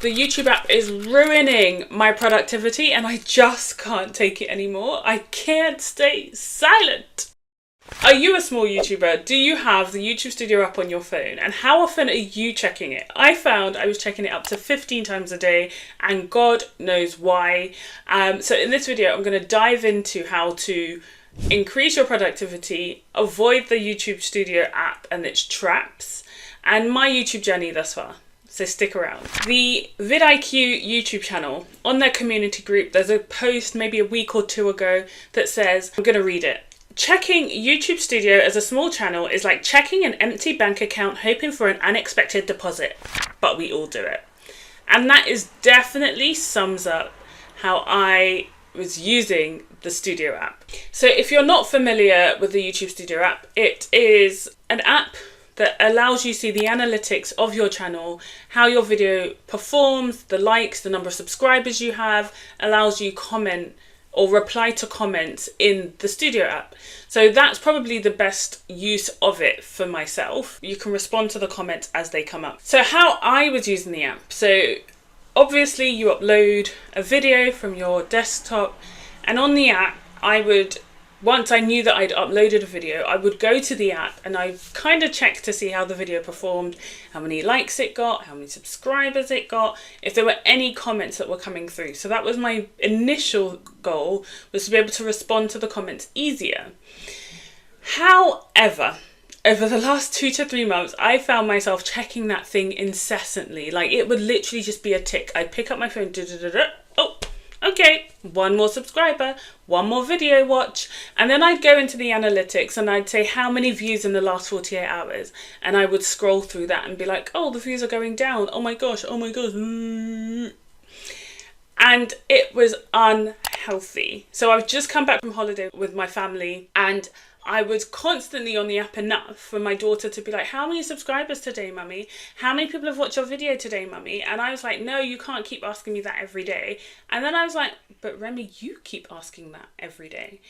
The YouTube app is ruining my productivity and I just can't take it anymore. I can't stay silent. Are you a small YouTuber? Do you have the YouTube Studio app on your phone? And how often are you checking it? I found I was checking it up to 15 times a day, and God knows why. So in this video, I'm going to dive into how to increase your productivity, avoid the YouTube Studio app and its traps, and my YouTube journey thus far. So stick around. The vidIQ YouTube channel, on their community group, there's a post maybe a week or two ago that says, I'm going to read it. Checking YouTube Studio as a small channel is like checking an empty bank account hoping for an unexpected deposit, but we all do it. And that is definitely sums up how I was using the Studio app. So if you're not familiar with the YouTube Studio app, it is an app that allows you to see the analytics of your channel, how your video performs, the likes, the number of subscribers you have, allows you comment or reply to comments in the Studio app. So that's probably the best use of it for myself. You can respond to the comments as they come up. So how I was using the app. So obviously you upload a video from your desktop, and on the app, once I knew that I'd uploaded a video, I would go to the app and I kind of checked to see how the video performed, how many likes it got, how many subscribers it got, if there were any comments that were coming through. So that was my initial goal, was to be able to respond to the comments easier. However, over the last 2 to 3 months, I found myself checking that thing incessantly. Like, it would literally just be a tick. I'd pick up my phone, oh, okay, one more subscriber, one more video watch. And then I'd go into the analytics and I'd say how many views in the last 48 hours. And I would scroll through that and be like, oh, the views are going down. Oh my gosh, oh my gosh. And it was unhealthy. So I've just come back from holiday with my family, and I was constantly on the app enough for my daughter to be like, how many subscribers today, mummy? How many people have watched your video today, mummy? And I was like, no, you can't keep asking me that every day. And then I was like, but Remy, you keep asking that every day.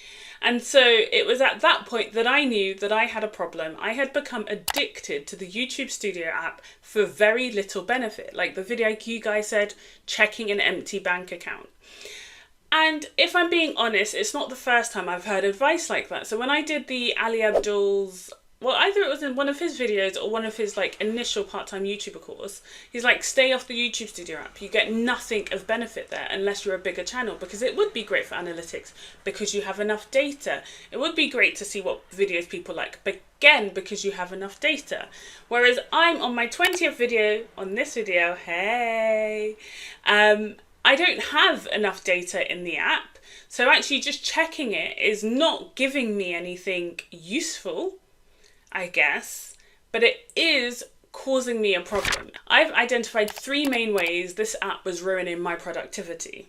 And so it was at that point that I knew that I had a problem. I had become addicted to the YouTube Studio app for very little benefit. Like the vidIQ guy said, checking an empty bank account. And if I'm being honest, it's not the first time I've heard advice like that. So when I did the Ali Abdul's, well, either it was in one of his videos or one of his like initial part-time YouTuber course, he's like, stay off the YouTube Studio app. You get nothing of benefit there unless you're a bigger channel, because it would be great for analytics because you have enough data. It would be great to see what videos people like, but again, because you have enough data. Whereas I'm on my 20th video on this video, hey, I don't have enough data in the app. So actually just checking it is not giving me anything useful, I guess, but it is causing me a problem. I've identified 3 main ways this app was ruining my productivity.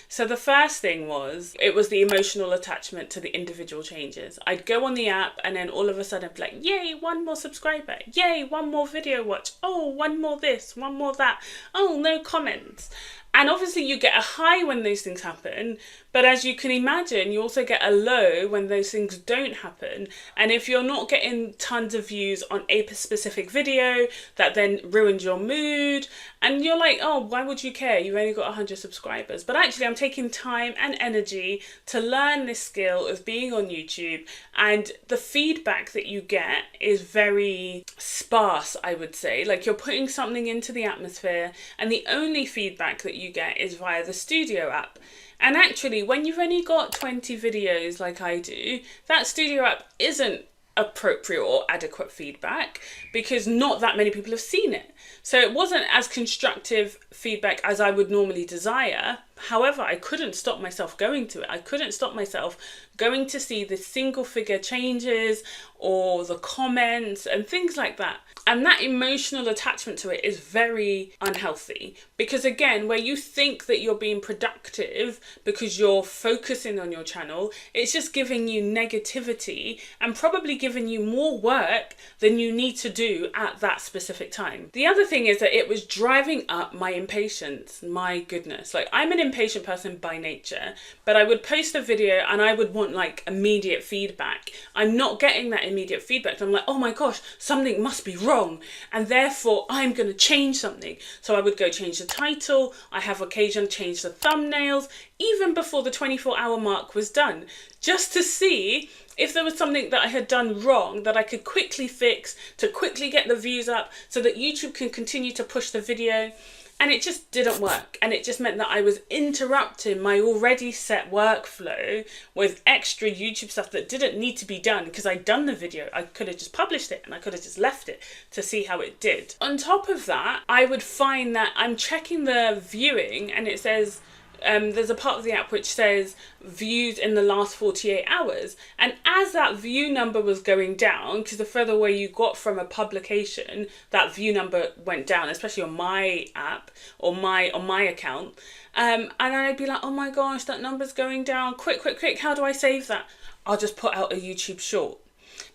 So the first thing was, it was the emotional attachment to the individual changes. I'd go on the app and then all of a sudden I'd be like, yay, 1 more subscriber. Yay, 1 more video watch. Oh, 1 more this, 1 more that. Oh, no comments. And obviously you get a high when those things happen, but as you can imagine, you also get a low when those things don't happen. And if you're not getting tons of views on a specific video, that then ruins your mood. And you're like, oh, why would you care? You've only got 100 subscribers. But actually I'm taking time and energy to learn this skill of being on YouTube. And the feedback that you get is very sparse, I would say. Like, you're putting something into the atmosphere and the only feedback that you get is via the Studio app. And actually, when you've only got 20 videos like I do, that Studio app isn't appropriate or adequate feedback because not that many people have seen it. So it wasn't as constructive feedback as I would normally desire. However, I couldn't stop myself going to it. I couldn't stop myself going to see the single figure changes or the comments and things like that. And that emotional attachment to it is very unhealthy, because again, where you think that you're being productive because you're focusing on your channel, it's just giving you negativity and probably giving you more work than you need to do at that specific time. The other thing is that it was driving up my impatience. My goodness, like, I'm an impatient person by nature, but I would post a video and I would want like immediate feedback. I'm not getting that immediate feedback. I'm like, oh my gosh, something must be wrong, and therefore I'm going to change something. So I would go change the title. I have occasion change the thumbnails, even before the 24-hour mark was done, just to see if there was something that I had done wrong that I could quickly fix to quickly get the views up so that YouTube can continue to push the video. And it just didn't work. And it just meant that I was interrupting my already set workflow with extra YouTube stuff that didn't need to be done because I'd done the video. I could have just published it and I could have just left it to see how it did. On top of that, I would find that I'm checking the viewing and it says, there's a part of the app which says views in the last 48 hours. And as that view number was going down, because the further away you got from a publication, that view number went down, especially on my app or on my account. And I'd be like, oh my gosh, that number's going down. Quick. How do I save that? I'll just put out a YouTube short.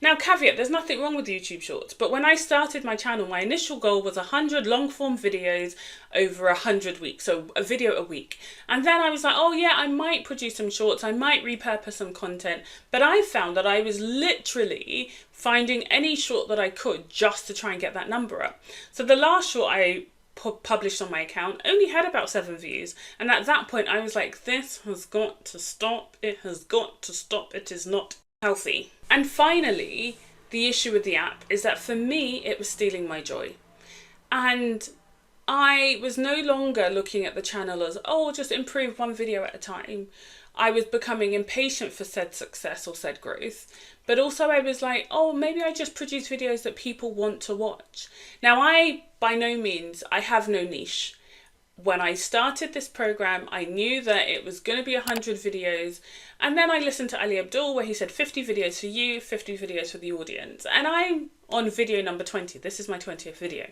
Now, caveat, there's nothing wrong with YouTube Shorts, but when I started my channel, my initial goal was 100 long form videos over 100 weeks, so a video a week. And then I was like, oh yeah, I might produce some shorts, I might repurpose some content, but I found that I was literally finding any short that I could just to try and get that number up. So the last short I published on my account only had about 7 views, and at that point I was like, this has got to stop, it has got to stop, it is not healthy. And finally, the issue with the app is that for me, it was stealing my joy. And I was no longer looking at the channel as, oh, just improve one video at a time. I was becoming impatient for said success or said growth. But also I was like, oh, maybe I just produce videos that people want to watch. Now, by no means, I have no niche. When I started this program, I knew that it was going to be 100 videos. And then I listened to Ali Abdul where he said 50 videos for you, 50 videos for the audience. And I'm on video number 20. This is my 20th video.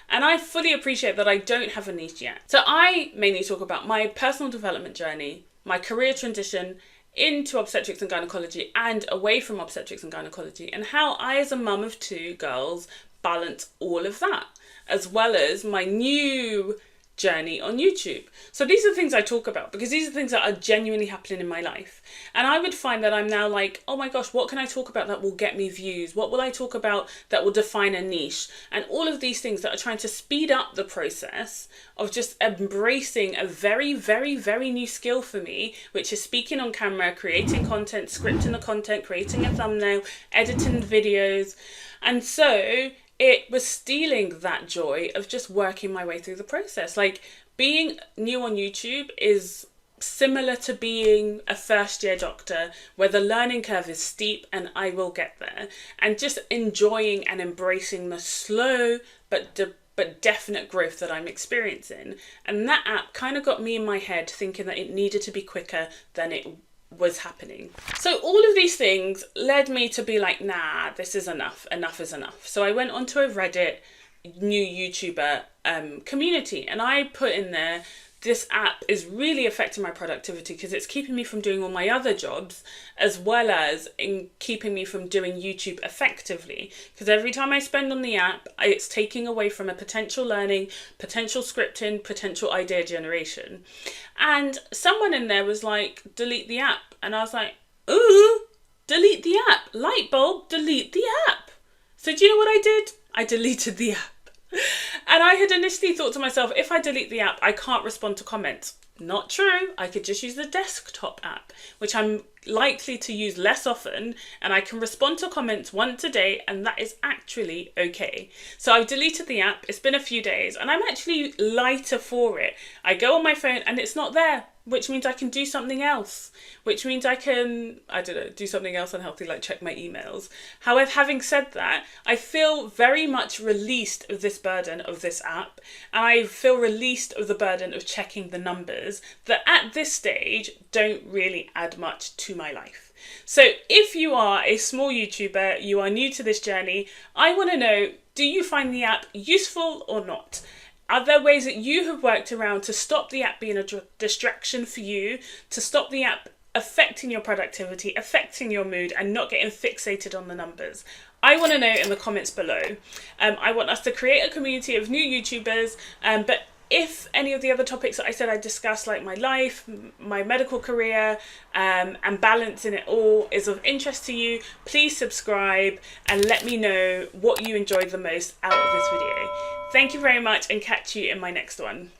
And I fully appreciate that I don't have a niche yet. So I mainly talk about my personal development journey, my career transition into obstetrics and gynecology and away from obstetrics and gynecology, and how I, as a mum of 2 girls, balance all of that, as well as my new journey on YouTube. So these are the things I talk about because these are things that are genuinely happening in my life. And I would find that I'm now like, oh my gosh, what can I talk about that will get me views? What will I talk about that will define a niche? And all of these things that are trying to speed up the process of just embracing a very, very, very new skill for me, which is speaking on camera, creating content, scripting the content, creating a thumbnail, editing videos. And so it was stealing that joy of just working my way through the process. Like, being new on YouTube is similar to being a first-year doctor, where the learning curve is steep and I will get there. And just enjoying and embracing the slow but definite growth that I'm experiencing. And that app kind of got me in my head thinking that it needed to be quicker than it was happening. So all of these things led me to be like, nah, this is enough is enough. So I went onto a Reddit new YouTuber community, and I put in there, this app is really affecting my productivity because it's keeping me from doing all my other jobs, as well as in keeping me from doing YouTube effectively. Because every time I spend on the app, it's taking away from a potential learning, potential scripting, potential idea generation. And someone in there was like, delete the app. And I was like, ooh, delete the app. Light bulb, delete the app. So do you know what I did? I deleted the app. And I had initially thought to myself, if I delete the app, I can't respond to comments. Not true. I could just use the desktop app, which I'm likely to use less often, and I can respond to comments once a day, and that is actually okay. So I've deleted the app. It's been a few days, and I'm actually lighter for it. I go on my phone and it's not there, which means I can do something else, which means I can, I don't know, do something else unhealthy, like check my emails. However, having said that, I feel very much released of this burden of this app, and I feel released of the burden of checking the numbers that at this stage don't really add much to my life. So if you are a small YouTuber, you are new to this journey, I want to know, do you find the app useful or not? Are there ways that you have worked around to stop the app being a distraction for you, to stop the app affecting your productivity, affecting your mood, and not getting fixated on the numbers? I want to know in the comments below. I want us to create a community of new YouTubers, but If any of the other topics that I said I discussed, like my life, my medical career, and balance in it all, is of interest to you, please subscribe and let me know what you enjoyed the most out of this video. Thank you very much, and catch you in my next one.